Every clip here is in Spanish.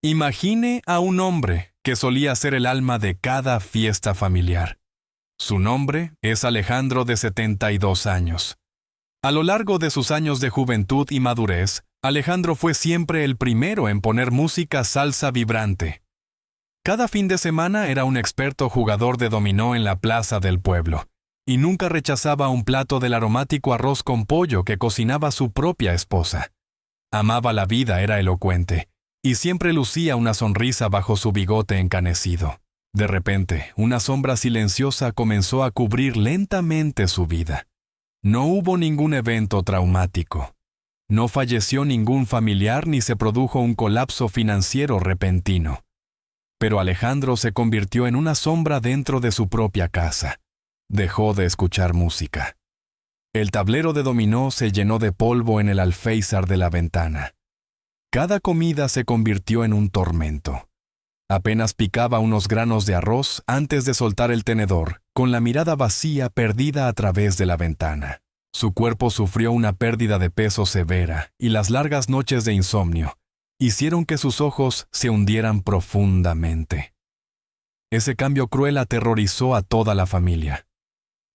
Imagine a un hombre que solía ser el alma de cada fiesta familiar. Su nombre es Alejandro, de 72 años. A lo largo de sus años de juventud y madurez, Alejandro fue siempre el primero en poner música salsa vibrante. Cada fin de semana era un experto jugador de dominó en la plaza del pueblo, y nunca rechazaba un plato del aromático arroz con pollo que cocinaba su propia esposa. Amaba la vida, era elocuente, y siempre lucía una sonrisa bajo su bigote encanecido. De repente, una sombra silenciosa comenzó a cubrir lentamente su vida. No hubo ningún evento traumático. No falleció ningún familiar ni se produjo un colapso financiero repentino. Pero Alejandro se convirtió en una sombra dentro de su propia casa. Dejó de escuchar música. El tablero de dominó se llenó de polvo en el alféizar de la ventana. Cada comida se convirtió en un tormento. Apenas picaba unos granos de arroz antes de soltar el tenedor, con la mirada vacía perdida a través de la ventana. Su cuerpo sufrió una pérdida de peso severa y las largas noches de insomnio hicieron que sus ojos se hundieran profundamente. Ese cambio cruel aterrorizó a toda la familia.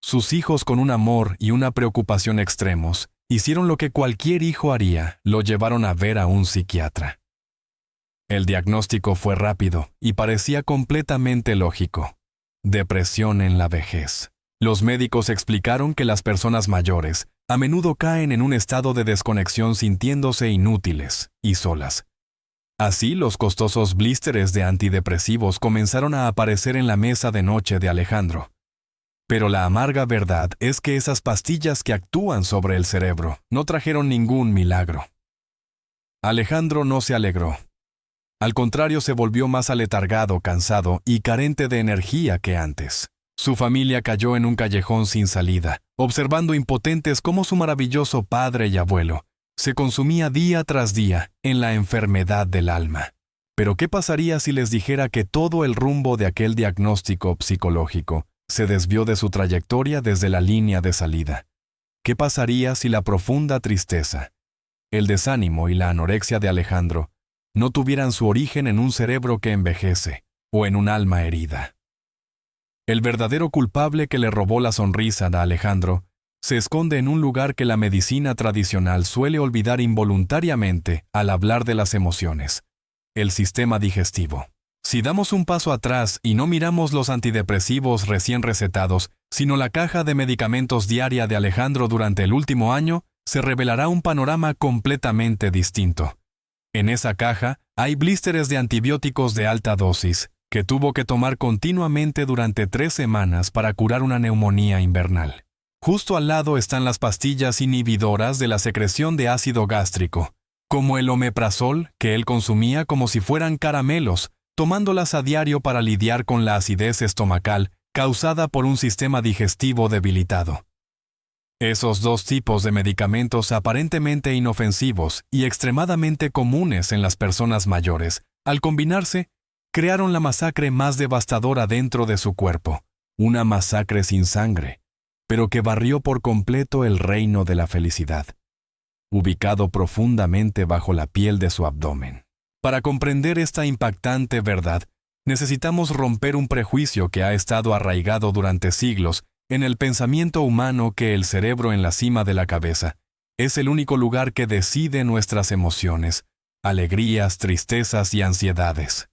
Sus hijos, con un amor y una preocupación extremos, hicieron lo que cualquier hijo haría: lo llevaron a ver a un psiquiatra. El diagnóstico fue rápido y parecía completamente lógico: depresión en la vejez. Los médicos explicaron que las personas mayores a menudo caen en un estado de desconexión, sintiéndose inútiles y solas. Así, los costosos blísteres de antidepresivos comenzaron a aparecer en la mesa de noche de Alejandro. Pero la amarga verdad es que esas pastillas que actúan sobre el cerebro no trajeron ningún milagro. Alejandro no se alegró. Al contrario, se volvió más aletargado, cansado y carente de energía que antes. Su familia cayó en un callejón sin salida, observando impotentes cómo su maravilloso padre y abuelo se consumía día tras día en la enfermedad del alma. Pero ¿qué pasaría si les dijera que todo el rumbo de aquel diagnóstico psicológico se desvió de su trayectoria desde la línea de salida? ¿Qué pasaría si la profunda tristeza, el desánimo y la anorexia de Alejandro no tuvieran su origen en un cerebro que envejece o en un alma herida? El verdadero culpable que le robó la sonrisa a Alejandro se esconde en un lugar que la medicina tradicional suele olvidar involuntariamente al hablar de las emociones: el sistema digestivo. Si damos un paso atrás y no miramos los antidepresivos recién recetados, sino la caja de medicamentos diaria de Alejandro durante el último año, se revelará un panorama completamente distinto. En esa caja hay blísteres de antibióticos de alta dosis que tuvo que tomar continuamente durante 3 semanas para curar una neumonía invernal. Justo al lado están las pastillas inhibidoras de la secreción de ácido gástrico, como el omeprazol, que él consumía como si fueran caramelos, tomándolas a diario para lidiar con la acidez estomacal causada por un sistema digestivo debilitado. Esos dos tipos de medicamentos aparentemente inofensivos y extremadamente comunes en las personas mayores, al combinarse, crearon la masacre más devastadora dentro de su cuerpo, una masacre sin sangre, pero que barrió por completo el reino de la felicidad, ubicado profundamente bajo la piel de su abdomen. Para comprender esta impactante verdad, necesitamos romper un prejuicio que ha estado arraigado durante siglos en el pensamiento humano: que el cerebro, en la cima de la cabeza, es el único lugar que decide nuestras emociones, alegrías, tristezas y ansiedades.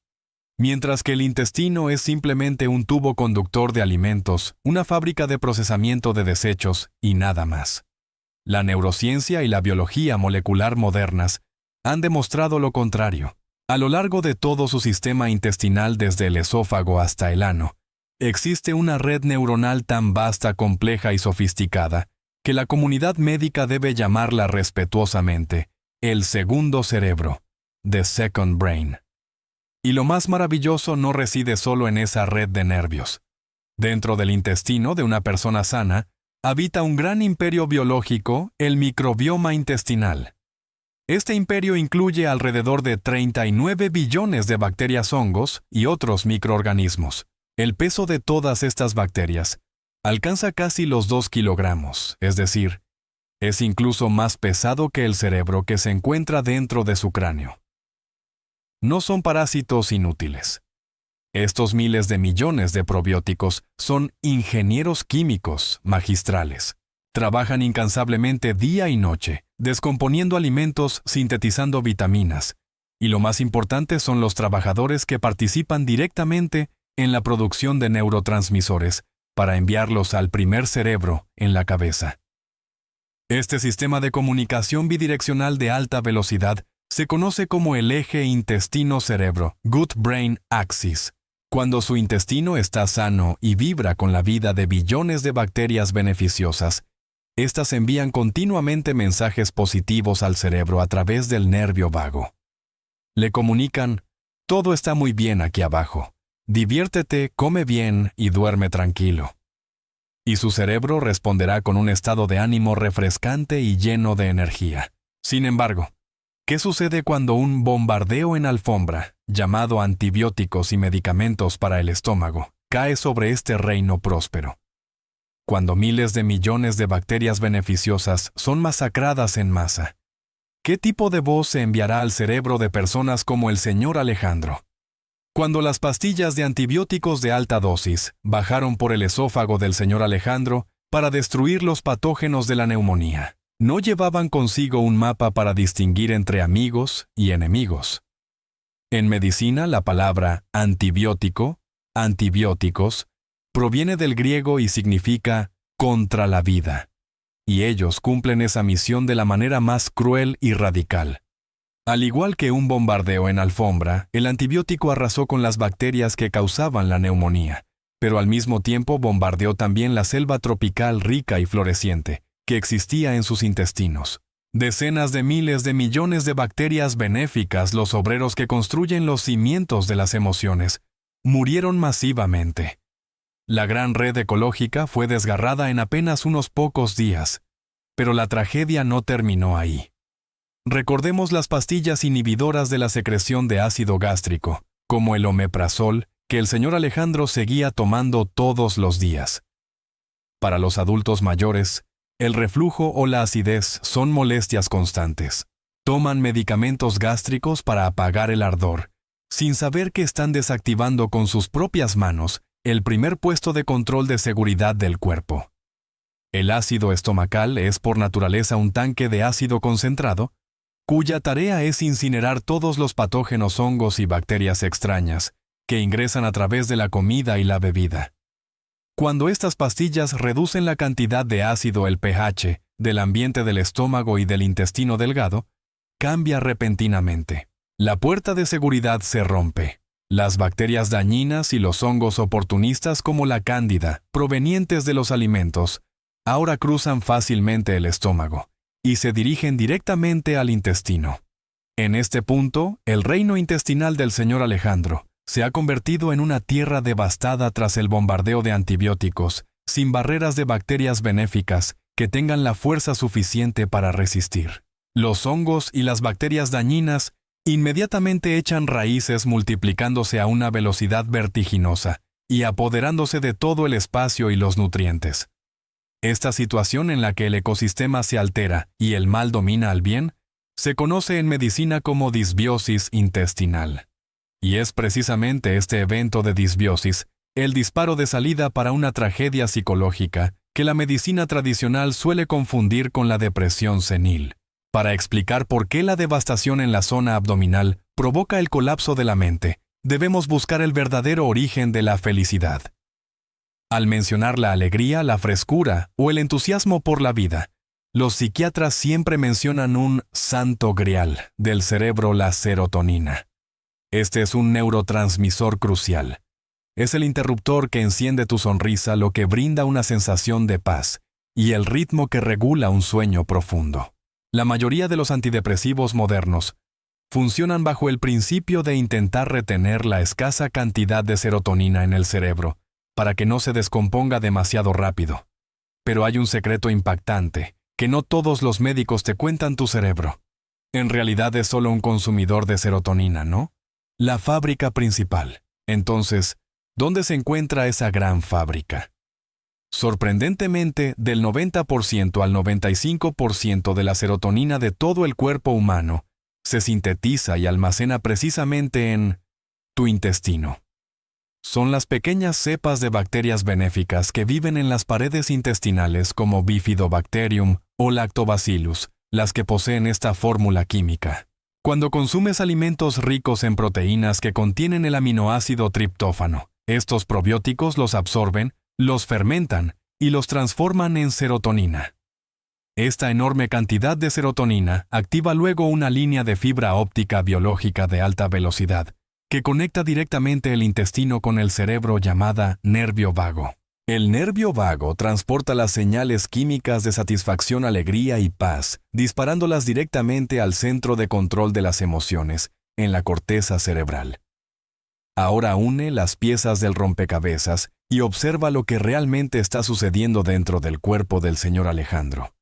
Mientras que el intestino es simplemente un tubo conductor de alimentos, una fábrica de procesamiento de desechos y nada más. La neurociencia y la biología molecular modernas han demostrado lo contrario. A lo largo de todo su sistema intestinal, desde el esófago hasta el ano, existe una red neuronal tan vasta, compleja y sofisticada que la comunidad médica debe llamarla respetuosamente el segundo cerebro, the second brain. Y lo más maravilloso no reside solo en esa red de nervios. Dentro del intestino de una persona sana, habita un gran imperio biológico, el microbioma intestinal. Este imperio incluye alrededor de 39 billones de bacterias, hongos y otros microorganismos. El peso de todas estas bacterias alcanza casi los 2 kilogramos, es decir, es incluso más pesado que el cerebro que se encuentra dentro de su cráneo. no son parásitos inútiles. Estos miles de millones de probióticos son ingenieros químicos magistrales. Trabajan incansablemente día y noche, descomponiendo alimentos, sintetizando vitaminas. Y lo más importante son los trabajadores que participan directamente en la producción de neurotransmisores para enviarlos al primer cerebro en la cabeza. Este sistema de comunicación bidireccional de alta velocidad se conoce como el eje intestino-cerebro, Gut-Brain Axis. Cuando su intestino está sano y vibra con la vida de billones de bacterias beneficiosas, estas envían continuamente mensajes positivos al cerebro a través del nervio vago. Le comunican: todo está muy bien aquí abajo. Diviértete, come bien y duerme tranquilo. Y su cerebro responderá con un estado de ánimo refrescante y lleno de energía. Sin embargo, ¿qué sucede cuando un bombardeo en alfombra, llamado antibióticos y medicamentos para el estómago, cae sobre este reino próspero? Cuando miles de millones de bacterias beneficiosas son masacradas en masa, ¿qué tipo de voz se enviará al cerebro de personas como el señor Alejandro? Cuando las pastillas de antibióticos de alta dosis bajaron por el esófago del señor Alejandro para destruir los patógenos de la neumonía, no llevaban consigo un mapa para distinguir entre amigos y enemigos. En medicina, la palabra antibiótico, antibióticos, proviene del griego y significa contra la vida. Y ellos cumplen esa misión de la manera más cruel y radical. Al igual que un bombardeo en alfombra, el antibiótico arrasó con las bacterias que causaban la neumonía, pero al mismo tiempo bombardeó también la selva tropical rica y floreciente que existía en sus intestinos. Decenas de miles de millones de bacterias benéficas, los obreros que construyen los cimientos de las emociones, murieron masivamente. La gran red ecológica fue desgarrada en apenas unos pocos días, pero la tragedia no terminó ahí. Recordemos las pastillas inhibidoras de la secreción de ácido gástrico, como el omeprazol, que el señor Alejandro seguía tomando todos los días. Para los adultos mayores, el reflujo o la acidez son molestias constantes. Toman medicamentos gástricos para apagar el ardor, sin saber que están desactivando con sus propias manos el primer puesto de control de seguridad del cuerpo. El ácido estomacal es por naturaleza un tanque de ácido concentrado, cuya tarea es incinerar todos los patógenos, hongos y bacterias extrañas que ingresan a través de la comida y la bebida. Cuando estas pastillas reducen la cantidad de ácido, el pH del ambiente del estómago y del intestino delgado cambia repentinamente. La puerta de seguridad se rompe. Las bacterias dañinas y los hongos oportunistas como la cándida, provenientes de los alimentos, ahora cruzan fácilmente el estómago y se dirigen directamente al intestino. En este punto, el reino intestinal del señor Alejandro se ha convertido en una tierra devastada tras el bombardeo de antibióticos, sin barreras de bacterias benéficas que tengan la fuerza suficiente para resistir. Los hongos y las bacterias dañinas inmediatamente echan raíces, multiplicándose a una velocidad vertiginosa y apoderándose de todo el espacio y los nutrientes. Esta situación en la que el ecosistema se altera y el mal domina al bien, se conoce en medicina como disbiosis intestinal. Y es precisamente este evento de disbiosis el disparo de salida para una tragedia psicológica que la medicina tradicional suele confundir con la depresión senil. Para explicar por qué la devastación en la zona abdominal provoca el colapso de la mente, debemos buscar el verdadero origen de la felicidad. Al mencionar la alegría, la frescura o el entusiasmo por la vida, los psiquiatras siempre mencionan un santo grial del cerebro, la serotonina. Este es un neurotransmisor crucial. Es el interruptor que enciende tu sonrisa, lo que brinda una sensación de paz y el ritmo que regula un sueño profundo. La mayoría de los antidepresivos modernos funcionan bajo el principio de intentar retener la escasa cantidad de serotonina en el cerebro para que no se descomponga demasiado rápido. Pero hay un secreto impactante, que no todos los médicos te cuentan: tu cerebro. En realidad es solo un consumidor de serotonina, ¿no? La fábrica principal. Entonces, ¿dónde se encuentra esa gran fábrica? Sorprendentemente, del 90% al 95% de la serotonina de todo el cuerpo humano se sintetiza y almacena precisamente en tu intestino. Son las pequeñas cepas de bacterias benéficas que viven en las paredes intestinales como Bifidobacterium o Lactobacillus, las que poseen esta fórmula química. Cuando consumes alimentos ricos en proteínas que contienen el aminoácido triptófano, estos probióticos los absorben, los fermentan y los transforman en serotonina. Esta enorme cantidad de serotonina activa luego una línea de fibra óptica biológica de alta velocidad, que conecta directamente el intestino con el cerebro llamada nervio vago. El nervio vago transporta las señales químicas de satisfacción, alegría y paz, disparándolas directamente al centro de control de las emociones, en la corteza cerebral. Ahora une las piezas del rompecabezas y observa lo que realmente está sucediendo dentro del cuerpo del señor Alejandro.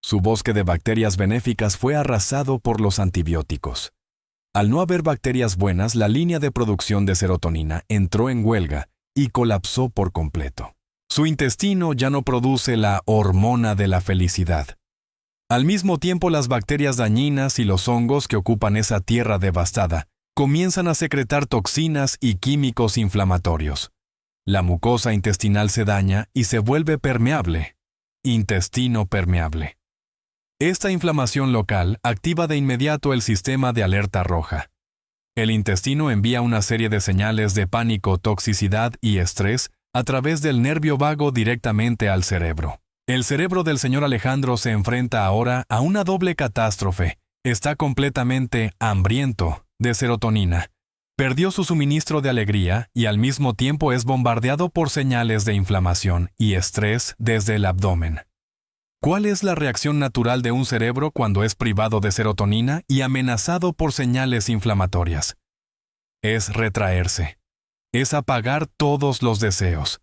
Su bosque de bacterias benéficas fue arrasado por los antibióticos. Al no haber bacterias buenas, la línea de producción de serotonina entró en huelga y colapsó por completo. Su intestino ya no produce la hormona de la felicidad. Al mismo tiempo, las bacterias dañinas y los hongos que ocupan esa tierra devastada comienzan a secretar toxinas y químicos inflamatorios. La mucosa intestinal se daña y se vuelve permeable. Intestino permeable. Esta inflamación local activa de inmediato el sistema de alerta roja. El intestino envía una serie de señales de pánico, toxicidad y estrés a través del nervio vago directamente al cerebro. El cerebro del señor Alejandro se enfrenta ahora a una doble catástrofe. Está completamente hambriento de serotonina. Perdió su suministro de alegría y al mismo tiempo es bombardeado por señales de inflamación y estrés desde el abdomen. ¿Cuál es la reacción natural de un cerebro cuando es privado de serotonina y amenazado por señales inflamatorias? Es retraerse. Es apagar todos los deseos.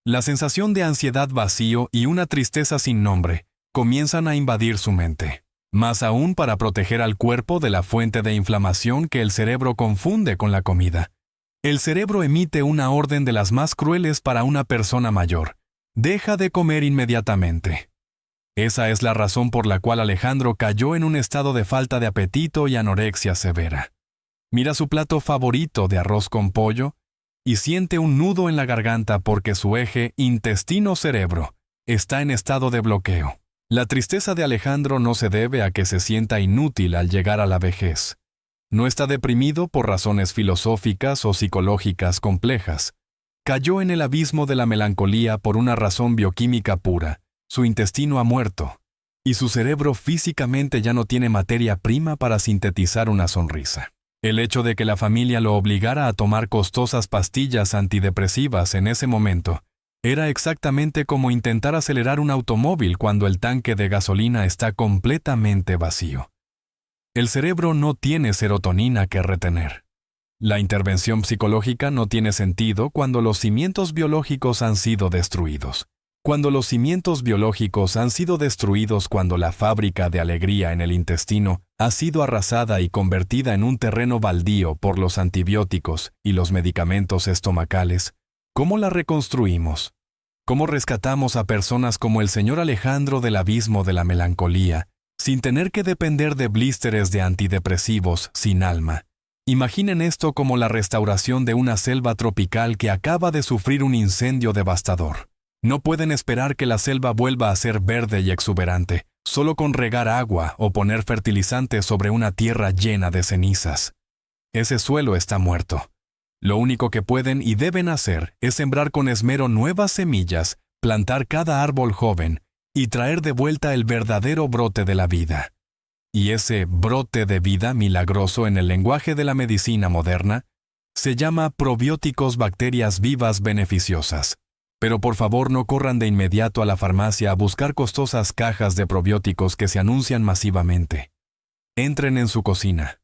La sensación de ansiedad, vacío y una tristeza sin nombre comienzan a invadir su mente. Más aún para proteger al cuerpo de la fuente de inflamación que el cerebro confunde con la comida. El cerebro emite una orden de las más crueles para una persona mayor. Deja de comer inmediatamente. Esa es la razón por la cual Alejandro cayó en un estado de falta de apetito y anorexia severa. Mira su plato favorito de arroz con pollo y siente un nudo en la garganta porque su eje intestino-cerebro está en estado de bloqueo. La tristeza de Alejandro no se debe a que se sienta inútil al llegar a la vejez. No está deprimido por razones filosóficas o psicológicas complejas. Cayó en el abismo de la melancolía por una razón bioquímica pura. Su intestino ha muerto, y su cerebro físicamente ya no tiene materia prima para sintetizar una sonrisa. El hecho de que la familia lo obligara a tomar costosas pastillas antidepresivas en ese momento era exactamente como intentar acelerar un automóvil cuando el tanque de gasolina está completamente vacío. El cerebro no tiene serotonina que retener. La intervención psicológica no tiene sentido cuando los cimientos biológicos han sido destruidos. Cuando los cimientos biológicos han sido destruidos, cuando la fábrica de alegría en el intestino ha sido arrasada y convertida en un terreno baldío por los antibióticos y los medicamentos estomacales, ¿cómo la reconstruimos? ¿Cómo rescatamos a personas como el señor Alejandro del abismo de la melancolía, sin tener que depender de blísteres de antidepresivos sin alma? Imaginen esto como la restauración de una selva tropical que acaba de sufrir un incendio devastador. No pueden esperar que la selva vuelva a ser verde y exuberante, solo con regar agua o poner fertilizante sobre una tierra llena de cenizas. Ese suelo está muerto. Lo único que pueden y deben hacer es sembrar con esmero nuevas semillas, plantar cada árbol joven y traer de vuelta el verdadero brote de la vida. Y ese brote de vida milagroso en el lenguaje de la medicina moderna se llama probióticos, bacterias vivas beneficiosas. Pero por favor no corran de inmediato a la farmacia a buscar costosas cajas de probióticos que se anuncian masivamente. Entren en su cocina.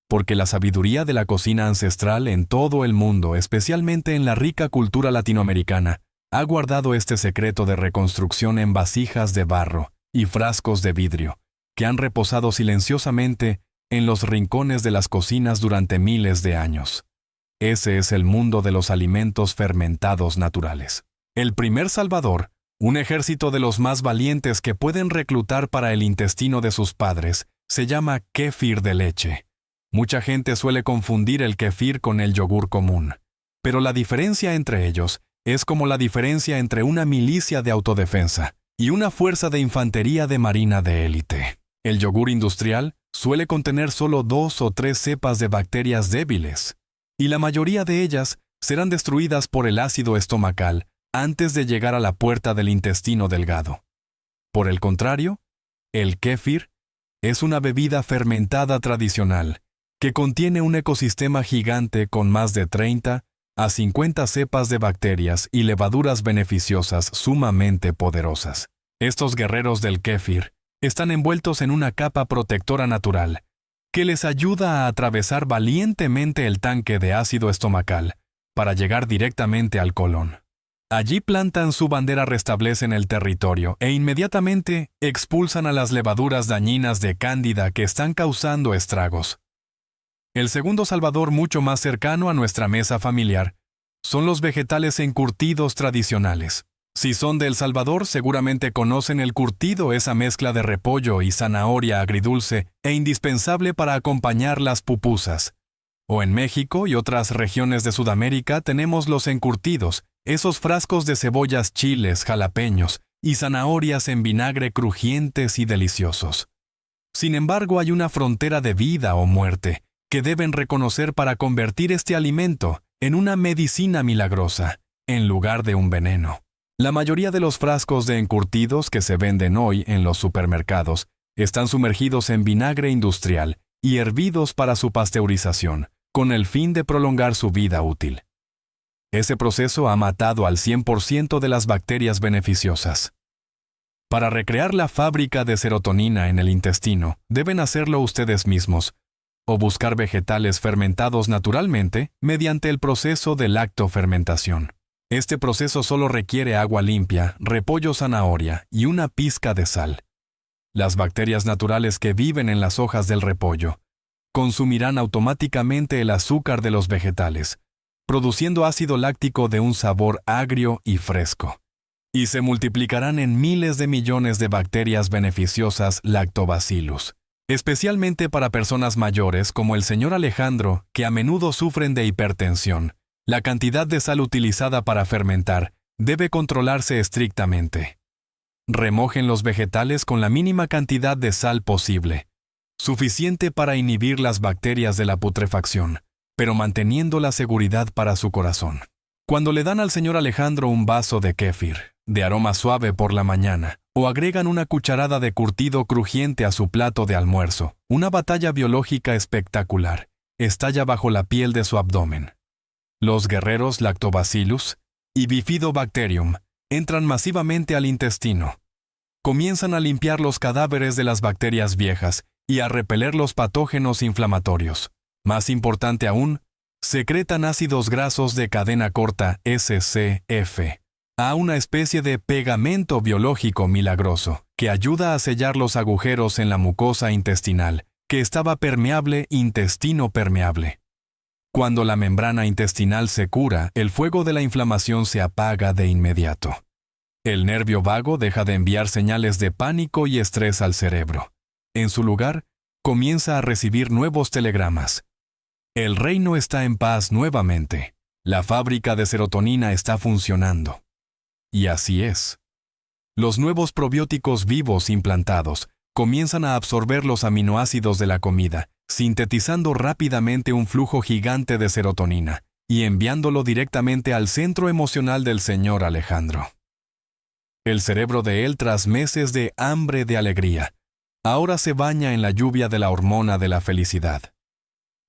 Porque la sabiduría de la cocina ancestral en todo el mundo, especialmente en la rica cultura latinoamericana, ha guardado este secreto de reconstrucción en vasijas de barro y frascos de vidrio, que han reposado silenciosamente en los rincones de las cocinas durante miles de años. Ese es el mundo de los alimentos fermentados naturales. El primer salvador, un ejército de los más valientes que pueden reclutar para el intestino de sus padres, Se llama kéfir de leche. Mucha gente suele confundir el kéfir con el yogur común, pero la diferencia entre ellos es como la diferencia entre una milicia de autodefensa y una fuerza de infantería de marina de élite. El yogur industrial suele contener solo 2 o 3 cepas de bacterias débiles, y la mayoría de ellas serán destruidas por el ácido estomacal antes de llegar a la puerta del intestino delgado. Por el contrario, el kéfir es una bebida fermentada tradicional que contiene un ecosistema gigante con más de 30 a 50 cepas de bacterias y levaduras beneficiosas sumamente poderosas. Estos guerreros del kéfir están envueltos en una capa protectora natural que les ayuda a atravesar valientemente el tanque de ácido estomacal para llegar directamente al colon. Allí plantan su bandera, restablecen el territorio e inmediatamente expulsan a las levaduras dañinas de Cándida que están causando estragos. El segundo salvador mucho más cercano a nuestra mesa familiar son los vegetales encurtidos tradicionales. Si son de El Salvador, seguramente conocen el curtido, esa mezcla de repollo y zanahoria agridulce e indispensable para acompañar las pupusas. O en México y otras regiones de Sudamérica tenemos los encurtidos, esos frascos de cebollas, chiles, jalapeños y zanahorias en vinagre crujientes y deliciosos. Sin embargo, hay una frontera de vida o muerte que deben reconocer para convertir este alimento en una medicina milagrosa, en lugar de un veneno. La mayoría de los frascos de encurtidos que se venden hoy en los supermercados están sumergidos en vinagre industrial y hervidos para su pasteurización, con el fin de prolongar su vida útil. Ese proceso ha matado al 100% de las bacterias beneficiosas. Para recrear la fábrica de serotonina en el intestino, deben hacerlo ustedes mismos, o buscar vegetales fermentados naturalmente mediante el proceso de lactofermentación. Este proceso solo requiere agua limpia, repollo, zanahoria y una pizca de sal. Las bacterias naturales que viven en las hojas del repollo consumirán automáticamente el azúcar de los vegetales, produciendo ácido láctico de un sabor agrio y fresco, y se multiplicarán en miles de millones de bacterias beneficiosas lactobacillus, especialmente para personas mayores como el señor Alejandro, que a menudo sufren de hipertensión. La cantidad de sal utilizada para fermentar debe controlarse estrictamente. Remojen los vegetales con la mínima cantidad de sal posible, suficiente para inhibir las bacterias de la putrefacción, pero manteniendo la seguridad para su corazón. Cuando le dan al señor Alejandro un vaso de kéfir, de aroma suave por la mañana, o agregan una cucharada de curtido crujiente a su plato de almuerzo, una batalla biológica espectacular estalla bajo la piel de su abdomen. Los guerreros Lactobacillus y Bifidobacterium entran masivamente al intestino. Comienzan a limpiar los cadáveres de las bacterias viejas y a repeler los patógenos inflamatorios. Más importante aún, secretan ácidos grasos de cadena corta SCF, a una especie de pegamento biológico milagroso que ayuda a sellar los agujeros en la mucosa intestinal, que estaba permeable, intestino permeable. Cuando la membrana intestinal se cura, el fuego de la inflamación se apaga de inmediato. El nervio vago deja de enviar señales de pánico y estrés al cerebro. En su lugar, comienza a recibir nuevos telegramas. El reino está en paz nuevamente. La fábrica de serotonina está funcionando. Y así es. Los nuevos probióticos vivos implantados comienzan a absorber los aminoácidos de la comida, sintetizando rápidamente un flujo gigante de serotonina y enviándolo directamente al centro emocional del señor Alejandro. El cerebro de él, tras meses de hambre de alegría, ahora se baña en la lluvia de la hormona de la felicidad.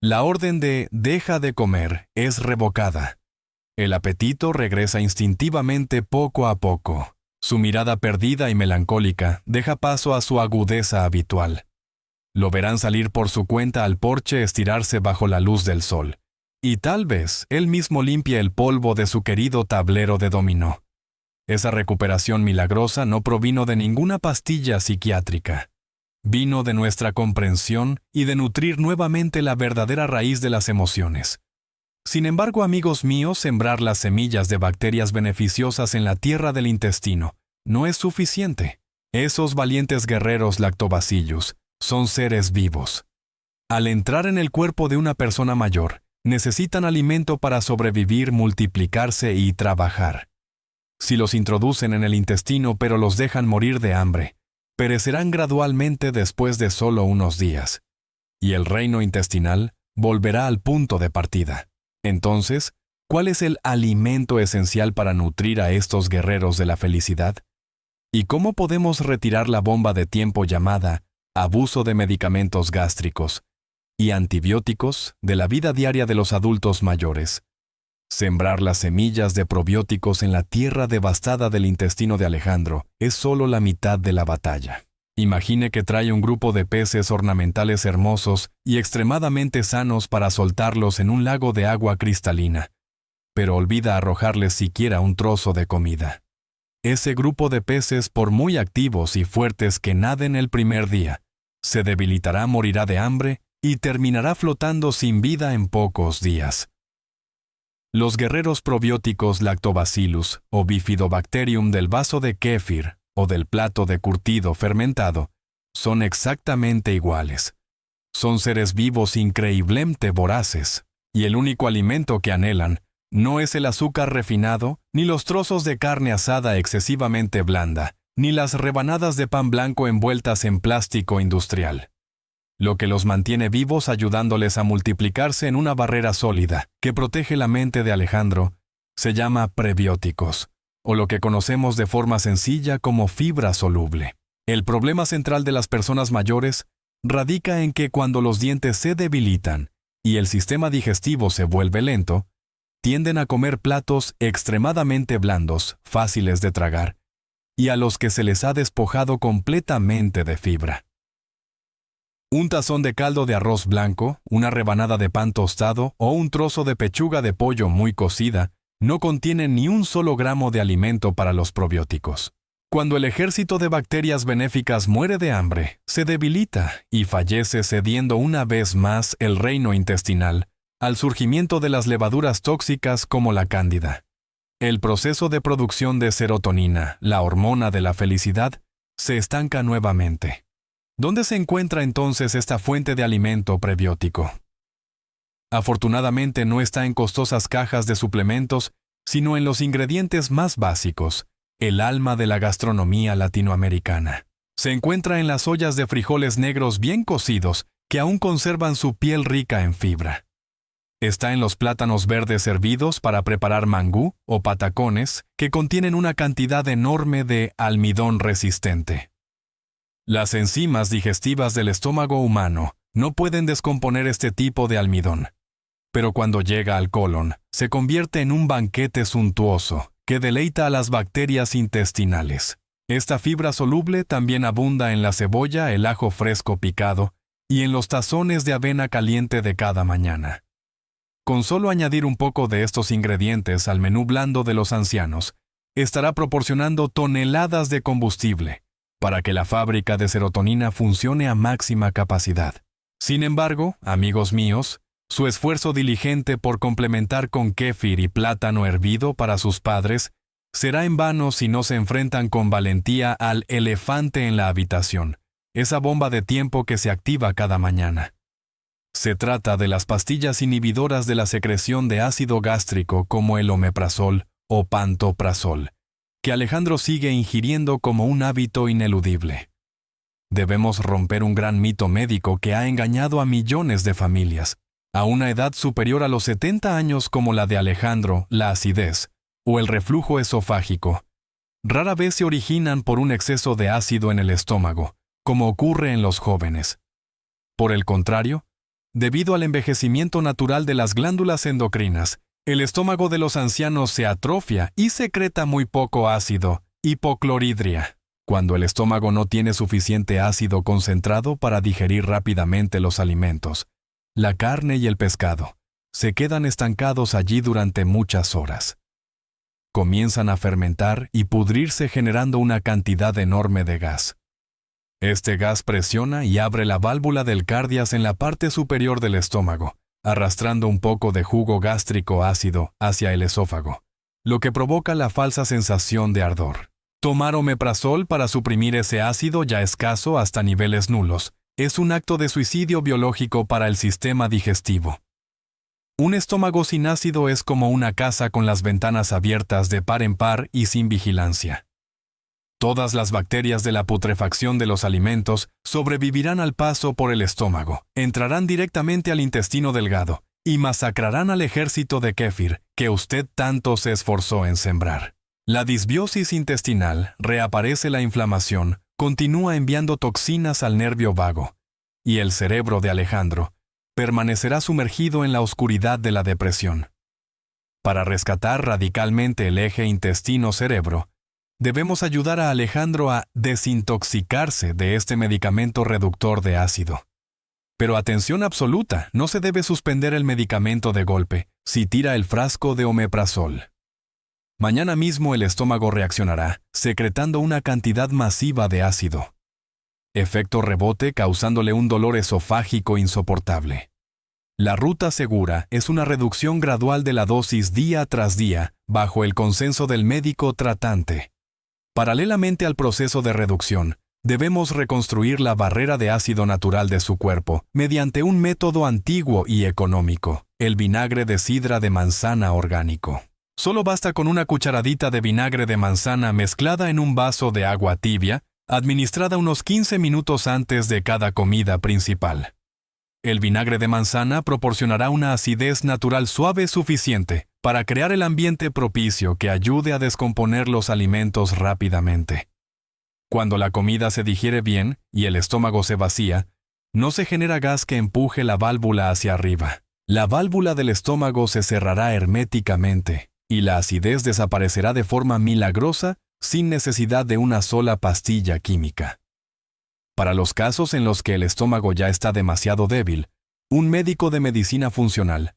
La orden de «deja de comer» es revocada. El apetito regresa instintivamente poco a poco. Su mirada perdida y melancólica deja paso a su agudeza habitual. Lo verán salir por su cuenta al porche, estirarse bajo la luz del sol. Y tal vez él mismo limpie el polvo de su querido tablero de dominó. Esa recuperación milagrosa no provino de ninguna pastilla psiquiátrica. Vino de nuestra comprensión y de nutrir nuevamente la verdadera raíz de las emociones. Sin embargo, amigos míos, sembrar las semillas de bacterias beneficiosas en la tierra del intestino no es suficiente. Esos valientes guerreros lactobacillus son seres vivos. Al entrar en el cuerpo de una persona mayor, necesitan alimento para sobrevivir, multiplicarse y trabajar. Si los introducen en el intestino pero los dejan morir de hambre, perecerán gradualmente después de solo unos días, y el reino intestinal volverá al punto de partida. Entonces, ¿cuál es el alimento esencial para nutrir a estos guerreros de la felicidad? ¿Y cómo podemos retirar la bomba de tiempo llamada abuso de medicamentos gástricos y antibióticos de la vida diaria de los adultos mayores? Sembrar las semillas de probióticos en la tierra devastada del intestino de Alejandro es solo la mitad de la batalla. Imagine que trae un grupo de peces ornamentales hermosos y extremadamente sanos para soltarlos en un lago de agua cristalina, pero olvida arrojarles siquiera un trozo de comida. Ese grupo de peces, por muy activos y fuertes que naden el primer día, se debilitará, morirá de hambre y terminará flotando sin vida en pocos días. Los guerreros probióticos Lactobacillus o Bifidobacterium del vaso de kéfir o del plato de curtido fermentado son exactamente iguales. Son seres vivos increíblemente voraces, y el único alimento que anhelan no es el azúcar refinado, ni los trozos de carne asada excesivamente blanda, ni las rebanadas de pan blanco envueltas en plástico industrial. Lo que los mantiene vivos, ayudándoles a multiplicarse en una barrera sólida que protege la mente de Alejandro, se llama prebióticos, o lo que conocemos de forma sencilla como fibra soluble. El problema central de las personas mayores radica en que cuando los dientes se debilitan y el sistema digestivo se vuelve lento, tienden a comer platos extremadamente blandos, fáciles de tragar, y a los que se les ha despojado completamente de fibra. Un tazón de caldo de arroz blanco, una rebanada de pan tostado o un trozo de pechuga de pollo muy cocida no contienen ni un solo gramo de alimento para los probióticos. Cuando el ejército de bacterias benéficas muere de hambre, se debilita y fallece, cediendo una vez más el reino intestinal al surgimiento de las levaduras tóxicas como la cándida. El proceso de producción de serotonina, la hormona de la felicidad, se estanca nuevamente. ¿Dónde se encuentra entonces esta fuente de alimento prebiótico? Afortunadamente no está en costosas cajas de suplementos, sino en los ingredientes más básicos, el alma de la gastronomía latinoamericana. Se encuentra en las ollas de frijoles negros bien cocidos que aún conservan su piel rica en fibra. Está en los plátanos verdes hervidos para preparar mangú o patacones que contienen una cantidad enorme de almidón resistente. Las enzimas digestivas del estómago humano no pueden descomponer este tipo de almidón, pero cuando llega al colon, se convierte en un banquete suntuoso que deleita a las bacterias intestinales. Esta fibra soluble también abunda en la cebolla, el ajo fresco picado y en los tazones de avena caliente de cada mañana. Con solo añadir un poco de estos ingredientes al menú blando de los ancianos, estará proporcionando toneladas de combustible para que la fábrica de serotonina funcione a máxima capacidad. Sin embargo, amigos míos, su esfuerzo diligente por complementar con kéfir y plátano hervido para sus padres será en vano si no se enfrentan con valentía al elefante en la habitación, esa bomba de tiempo que se activa cada mañana. Se trata de las pastillas inhibidoras de la secreción de ácido gástrico como el omeprazol o pantoprazol, que Alejandro sigue ingiriendo como un hábito ineludible. Debemos romper un gran mito médico que ha engañado a millones de familias. A una edad superior a los 70 años como la de Alejandro, la acidez o el reflujo esofágico rara vez se originan por un exceso de ácido en el estómago, como ocurre en los jóvenes. Por el contrario, debido al envejecimiento natural de las glándulas endocrinas, el estómago de los ancianos se atrofia y secreta muy poco ácido, hipocloridria. Cuando el estómago no tiene suficiente ácido concentrado para digerir rápidamente los alimentos, la carne y el pescado se quedan estancados allí durante muchas horas. Comienzan a fermentar y pudrirse generando una cantidad enorme de gas. Este gas presiona y abre la válvula del cardias en la parte superior del estómago, arrastrando un poco de jugo gástrico ácido hacia el esófago, lo que provoca la falsa sensación de ardor. Tomar omeprazol para suprimir ese ácido ya escaso hasta niveles nulos es un acto de suicidio biológico para el sistema digestivo. Un estómago sin ácido es como una casa con las ventanas abiertas de par en par y sin vigilancia. Todas las bacterias de la putrefacción de los alimentos sobrevivirán al paso por el estómago, entrarán directamente al intestino delgado y masacrarán al ejército de kéfir que usted tanto se esforzó en sembrar. La disbiosis intestinal, reaparece la inflamación, continúa enviando toxinas al nervio vago, y el cerebro de Alejandro permanecerá sumergido en la oscuridad de la depresión. Para rescatar radicalmente el eje intestino-cerebro, debemos ayudar a Alejandro a desintoxicarse de este medicamento reductor de ácido. Pero atención absoluta, no se debe suspender el medicamento de golpe si tira el frasco de omeprazol. Mañana mismo el estómago reaccionará, secretando una cantidad masiva de ácido. Efecto rebote causándole un dolor esofágico insoportable. La ruta segura es una reducción gradual de la dosis día tras día, bajo el consenso del médico tratante. Paralelamente al proceso de reducción, debemos reconstruir la barrera de ácido natural de su cuerpo mediante un método antiguo y económico, el vinagre de sidra de manzana orgánico. Solo basta con una cucharadita de vinagre de manzana mezclada en un vaso de agua tibia, administrada unos 15 minutos antes de cada comida principal. El vinagre de manzana proporcionará una acidez natural suave suficiente para crear el ambiente propicio que ayude a descomponer los alimentos rápidamente. Cuando la comida se digiere bien y el estómago se vacía, no se genera gas que empuje la válvula hacia arriba. La válvula del estómago se cerrará herméticamente y la acidez desaparecerá de forma milagrosa sin necesidad de una sola pastilla química. Para los casos en los que el estómago ya está demasiado débil, un médico de medicina funcional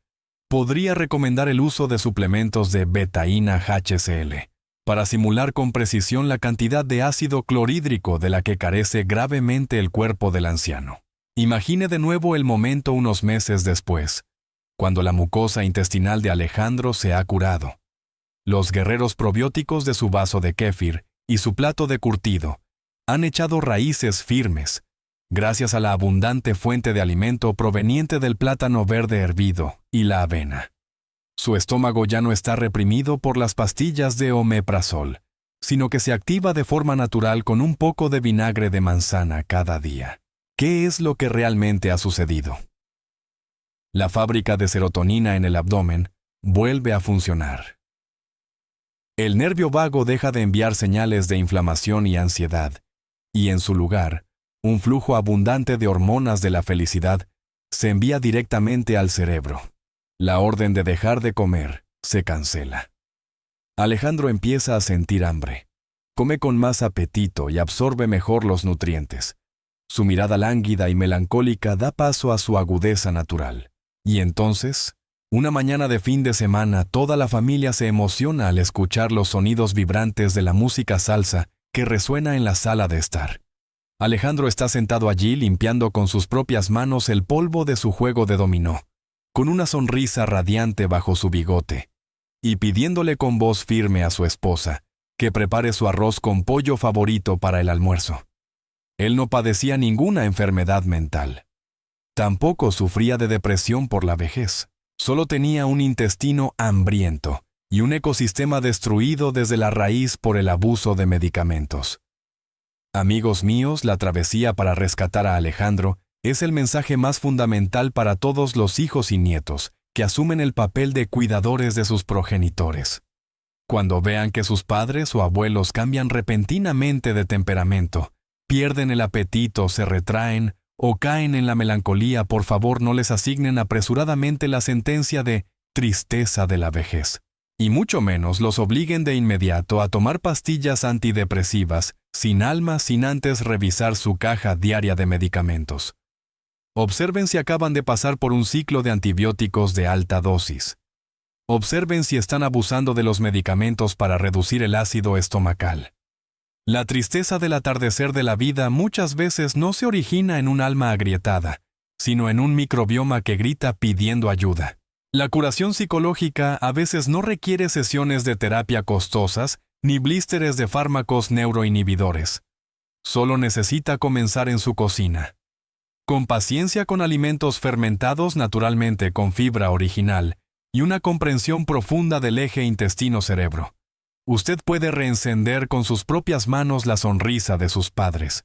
podría recomendar el uso de suplementos de betaína HCl para simular con precisión la cantidad de ácido clorhídrico de la que carece gravemente el cuerpo del anciano. Imagine de nuevo el momento unos meses después, cuando la mucosa intestinal de Alejandro se ha curado. Los guerreros probióticos de su vaso de kéfir y su plato de curtido han echado raíces firmes, gracias a la abundante fuente de alimento proveniente del plátano verde hervido y la avena. Su estómago ya no está reprimido por las pastillas de omeprazol, sino que se activa de forma natural con un poco de vinagre de manzana cada día. ¿Qué es lo que realmente ha sucedido? La fábrica de serotonina en el abdomen vuelve a funcionar. El nervio vago deja de enviar señales de inflamación y ansiedad, y en su lugar, un flujo abundante de hormonas de la felicidad se envía directamente al cerebro. La orden de dejar de comer se cancela. Alejandro empieza a sentir hambre. Come con más apetito y absorbe mejor los nutrientes. Su mirada lánguida y melancólica da paso a su agudeza natural. Y entonces, una mañana de fin de semana, toda la familia se emociona al escuchar los sonidos vibrantes de la música salsa que resuena en la sala de estar. Alejandro está sentado allí limpiando con sus propias manos el polvo de su juego de dominó, con una sonrisa radiante bajo su bigote, y pidiéndole con voz firme a su esposa que prepare su arroz con pollo favorito para el almuerzo. Él no padecía ninguna enfermedad mental. Tampoco sufría de depresión por la vejez. Solo tenía un intestino hambriento y un ecosistema destruido desde la raíz por el abuso de medicamentos. Amigos míos, la travesía para rescatar a Alejandro es el mensaje más fundamental para todos los hijos y nietos que asumen el papel de cuidadores de sus progenitores. Cuando vean que sus padres o abuelos cambian repentinamente de temperamento, pierden el apetito, se retraen o caen en la melancolía, por favor no les asignen apresuradamente la sentencia de tristeza de la vejez. Y mucho menos los obliguen de inmediato a tomar pastillas antidepresivas sin alma sin antes revisar su caja diaria de medicamentos. Observen si acaban de pasar por un ciclo de antibióticos de alta dosis. Observen si están abusando de los medicamentos para reducir el ácido estomacal. La tristeza del atardecer de la vida muchas veces no se origina en un alma agrietada, sino en un microbioma que grita pidiendo ayuda. La curación psicológica a veces no requiere sesiones de terapia costosas ni blísteres de fármacos neuroinhibidores. Solo necesita comenzar en su cocina. con paciencia con alimentos fermentados naturalmente con fibra original y una comprensión profunda del eje intestino-cerebro. Usted puede reencender con sus propias manos la sonrisa de sus padres.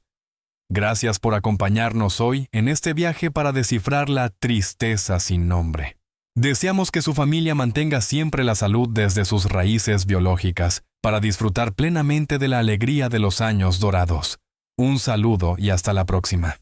Gracias por acompañarnos hoy en este viaje para descifrar la tristeza sin nombre. Deseamos que su familia mantenga siempre la salud desde sus raíces biológicas para disfrutar plenamente de la alegría de los años dorados. Un saludo y hasta la próxima.